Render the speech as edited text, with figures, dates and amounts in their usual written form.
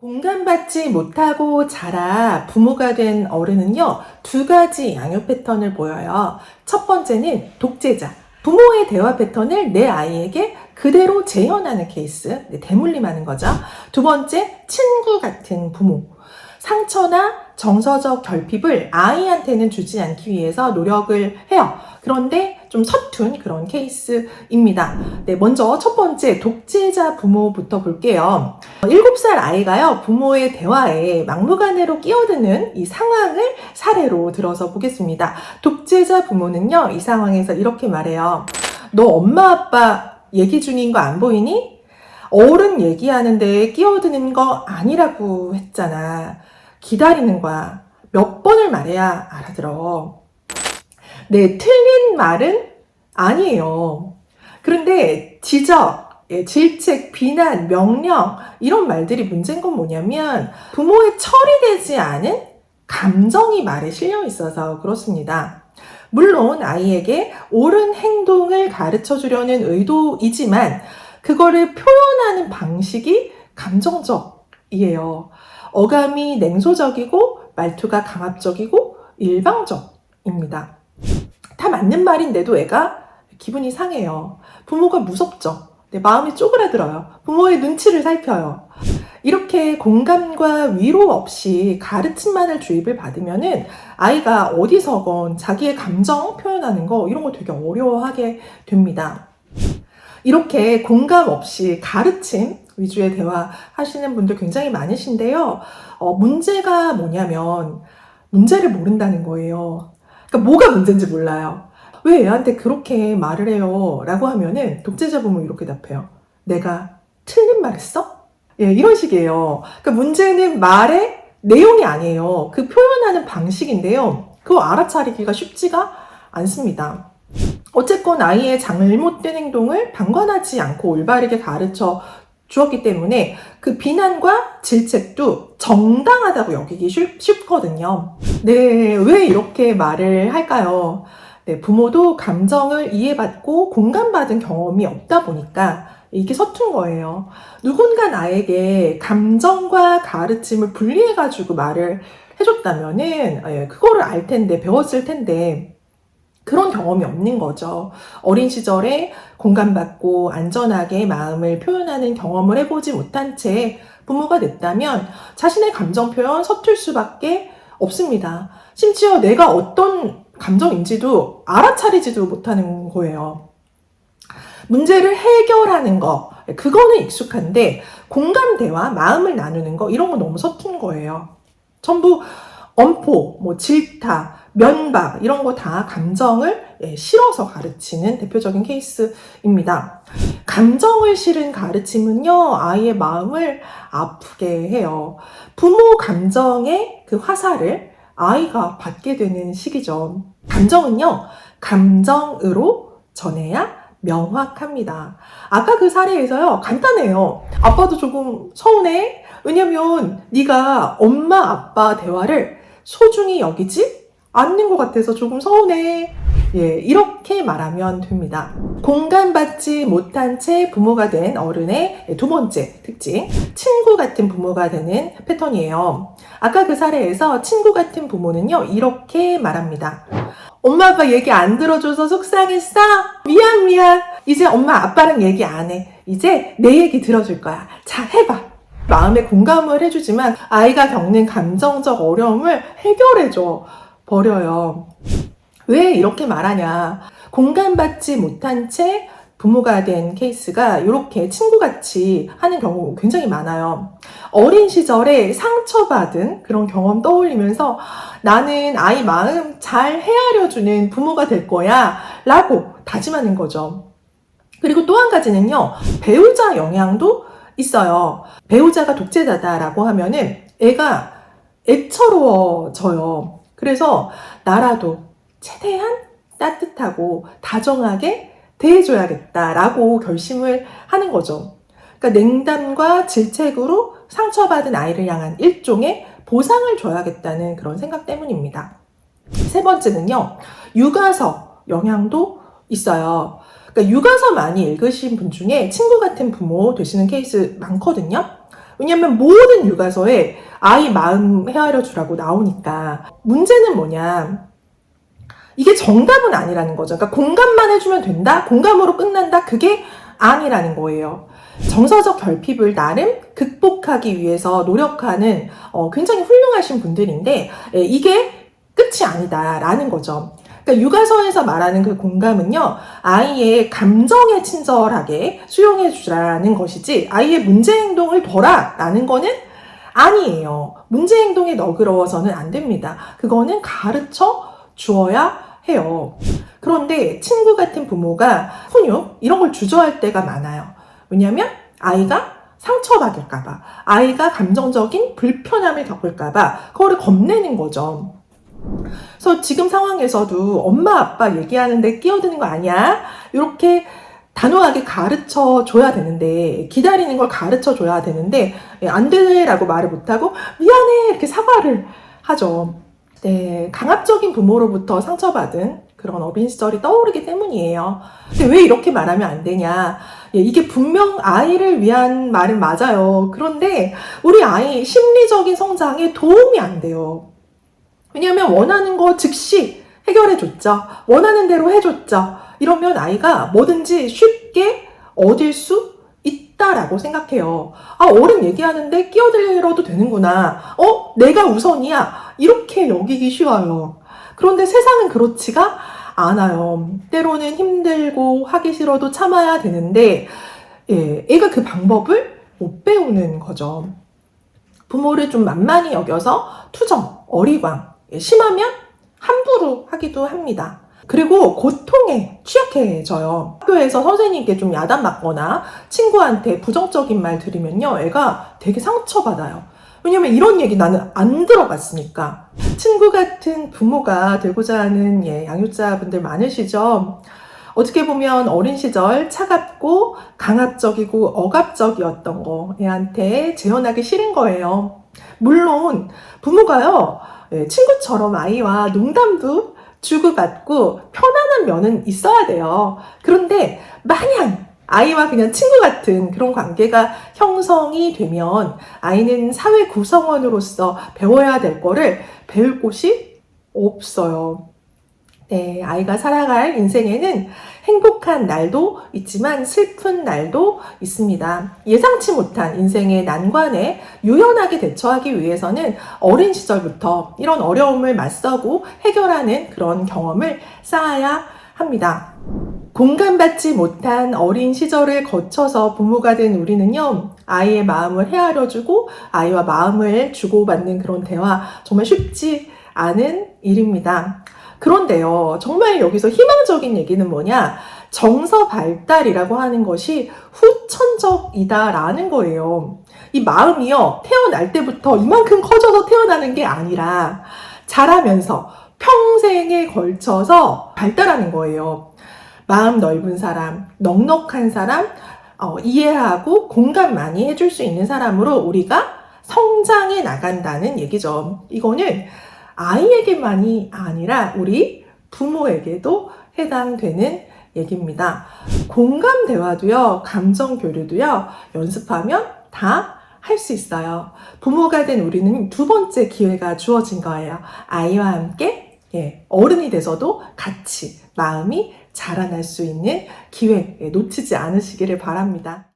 공감받지 못하고 자라 부모가 된 어른은요, 두 가지 양육 패턴을 보여요. 첫 번째는 독재자. 부모의 대화 패턴을 내 아이에게 그대로 재현하는 케이스, 대물림하는 거죠. 두 번째, 친구 같은 부모. 상처나 정서적 결핍을 아이한테는 주지 않기 위해서 노력을 해요. 그런데 좀 서툰 그런 케이스입니다. 먼저 첫 번째 독재자 부모부터 볼게요. 7살 아이가요, 부모의 대화에 막무가내로 끼어드는 이 상황을 사례로 들어서 보겠습니다. 독재자 부모는요, 이 상황에서 이렇게 말해요. 너 엄마 아빠 얘기 중인 거 안 보이니? 어른 얘기하는데 끼어드는 거 아니라고 했잖아. 기다리는 거야. 몇 번을 말해야 알아들어. 네, 틀린 말은 아니에요. 그런데 지적, 질책, 비난, 명령 이런 말들이 문제인 건 뭐냐면 부모의 처리되지 않은 감정이 말에 실려 있어서 그렇습니다. 물론 아이에게 옳은 행동을 가르쳐 주려는 의도이지만 그거를 표현하는 방식이 감정적이에요. 어감이 냉소적이고 말투가 강압적이고 일방적입니다. 다 맞는 말인데도 애가 기분이 상해요. 부모가 무섭죠. 마음이 쪼그라들어요. 부모의 눈치를 살펴요. 이렇게 공감과 위로 없이 가르침만을 주입을 받으면은 아이가 어디서건 자기의 감정 표현하는 거 이런 거 되게 어려워하게 됩니다. 이렇게 공감 없이 가르침 위주의 대화 하시는 분들 굉장히 많으신데요. 문제가 뭐냐면 문제를 모른다는 거예요. 그러니까 뭐가 문제인지 몰라요. 왜 애한테 그렇게 말을 해요? 라고 하면은 독재자 부모 이렇게 답해요. 내가 틀린 말 했어? 예, 이런 식이에요. 그러니까 문제는 말의 내용이 아니에요. 그 표현하는 방식인데요. 그거 알아차리기가 쉽지가 않습니다. 어쨌건 아이의 잘못된 행동을 방관하지 않고 올바르게 가르쳐 주었기 때문에 그 비난과 질책도 정당하다고 여기기 쉽거든요. 네, 왜 이렇게 말을 할까요? 네, 부모도 감정을 이해받고 공감받은 경험이 없다 보니까 이게 서툰 거예요. 누군가 나에게 감정과 가르침을 분리해가지고 말을 해줬다면은, 그거를 알 텐데, 배웠을 텐데, 그런 경험이 없는 거죠. 어린 시절에 공감받고 안전하게 마음을 표현하는 경험을 해보지 못한 채 부모가 됐다면 자신의 감정 표현 서툴 수밖에 없습니다. 심지어 내가 어떤 감정인지도 알아차리지도 못하는 거예요. 문제를 해결하는 거, 그거는 익숙한데 공감 대화, 마음을 나누는 거 이런 거 너무 서툰 거예요. 전부 엄포, 질타, 면박 이런 거 다 감정을 실어서 가르치는 대표적인 케이스입니다. 감정을 실은 가르침은요, 아이의 마음을 아프게 해요. 부모 감정의 그 화살을 아이가 받게 되는 시기죠. 감정은요, 감정으로 전해야 명확합니다. 아까 그 사례에서요, 간단해요. 아빠도 조금 서운해? 왜냐면 네가 엄마 아빠 대화를 소중히 여기지 않는 것 같아서 조금 서운해. 예, 이렇게 말하면 됩니다. 공감받지 못한 채 부모가 된 어른의 두 번째 특징, 친구 같은 부모가 되는 패턴이에요. 아까 그 사례에서 친구 같은 부모는요, 이렇게 말합니다. 엄마 아빠 얘기 안 들어줘서 속상했어? 미안. 이제 엄마 아빠랑 얘기 안 해. 이제 내 얘기 들어줄 거야. 자, 해봐. 마음에 공감을 해주지만 아이가 겪는 감정적 어려움을 해결해줘 버려요. 왜 이렇게 말하냐? 공감받지 못한 채 부모가 된 케이스가 이렇게 친구같이 하는 경우 굉장히 많아요. 어린 시절에 상처받은 그런 경험 떠올리면서 나는 아이 마음 잘 헤아려주는 부모가 될 거야 라고 다짐하는 거죠. 그리고 또 한 가지는요, 배우자 영향도 있어요. 배우자가 독재자다라고 하면은 애가 애처로워져요. 그래서 나라도 최대한 따뜻하고 다정하게 대해줘야겠다라고 결심을 하는 거죠. 그러니까 냉담과 질책으로 상처받은 아이를 향한 일종의 보상을 줘야겠다는 그런 생각 때문입니다. 세 번째는요, 육아서 영향도 있어요. 그러니까 육아서 많이 읽으신 분 중에 친구 같은 부모 되시는 케이스 많거든요. 왜냐면 모든 육아서에 아이 마음 헤아려 주라고 나오니까. 문제는 뭐냐? 이게 정답은 아니라는 거죠. 그러니까 공감만 해주면 된다? 공감으로 끝난다? 그게 아니라는 거예요. 정서적 결핍을 나름 극복하기 위해서 노력하는 굉장히 훌륭하신 분들인데 이게 끝이 아니다라는 거죠. 그러니까 육아서에서 말하는 그 공감은요, 아이의 감정에 친절하게 수용해 주라는 것이지 아이의 문제 행동을 둬라라는 거는 아니에요. 문제 행동에 너그러워서는 안 됩니다. 그거는 가르쳐 주어야 해요. 그런데 친구 같은 부모가 훈육 이런 걸 주저할 때가 많아요. 왜냐하면 아이가 상처받을까봐, 아이가 감정적인 불편함을 겪을까봐 그거를 겁내는 거죠. 그래서 지금 상황에서도 엄마 아빠 얘기하는데 끼어드는 거 아니야? 이렇게 단호하게 가르쳐 줘야 되는데, 기다리는 걸 가르쳐 줘야 되는데 안 돼라고 말을 못하고 미안해 이렇게 사과를 하죠. 네, 강압적인 부모로부터 상처받은 그런 어린 시절이 떠오르기 때문이에요. 근데 왜 이렇게 말하면 안 되냐? 이게 분명 아이를 위한 말은 맞아요. 그런데 우리 아이 심리적인 성장에 도움이 안 돼요. 왜냐하면 원하는 거 즉시 해결해줬죠. 원하는 대로 해줬죠. 이러면 아이가 뭐든지 쉽게 얻을 수 있다라고 생각해요. 아, 어른 얘기하는데 끼어들어도 되는구나. 내가 우선이야. 이렇게 여기기 쉬워요. 그런데 세상은 그렇지가 않아요. 때로는 힘들고 하기 싫어도 참아야 되는데 애가 그 방법을 못 배우는 거죠. 부모를 좀 만만히 여겨서 투정, 어리광, 심하면 함부로 하기도 합니다. 그리고 고통에 취약해져요. 학교에서 선생님께 좀 야단맞거나 친구한테 부정적인 말 들으면요, 애가 되게 상처받아요. 왜냐면 이런 얘기 나는 안 들어봤으니까. 친구 같은 부모가 되고자 하는 양육자분들 많으시죠? 어떻게 보면 어린 시절 차갑고 강압적이고 억압적이었던 거 애한테 재현하기 싫은 거예요. 물론 부모가요, 친구처럼 아이와 농담도 주고받고 편안한 면은 있어야 돼요. 그런데 마냥 아이와 그냥 친구 같은 그런 관계가 형성이 되면 아이는 사회 구성원으로서 배워야 될 거를 배울 곳이 없어요. 네, 아이가 살아갈 인생에는 행복한 날도 있지만 슬픈 날도 있습니다. 예상치 못한 인생의 난관에 유연하게 대처하기 위해서는 어린 시절부터 이런 어려움을 맞서고 해결하는 그런 경험을 쌓아야 합니다. 공감받지 못한 어린 시절을 거쳐서 부모가 된 우리는요, 아이의 마음을 헤아려주고 아이와 마음을 주고받는 그런 대화 정말 쉽지 않은 일입니다. 그런데요, 정말 여기서 희망적인 얘기는 뭐냐? 정서 발달이라고 하는 것이 후천적이다라는 거예요. 이 마음이요, 태어날 때부터 이만큼 커져서 태어나는 게 아니라 자라면서 평생에 걸쳐서 발달하는 거예요. 마음 넓은 사람, 넉넉한 사람, 이해하고 공감 많이 해줄 수 있는 사람으로 우리가 성장해 나간다는 얘기죠. 이거는 아이에게만이 아니라 우리 부모에게도 해당되는 얘기입니다. 공감 대화도요, 감정 교류도요, 연습하면 다 할 수 있어요. 부모가 된 우리는 두 번째 기회가 주어진 거예요. 아이와 함께 어른이 돼서도 같이 마음이 자라날 수 있는 기회 놓치지 않으시기를 바랍니다.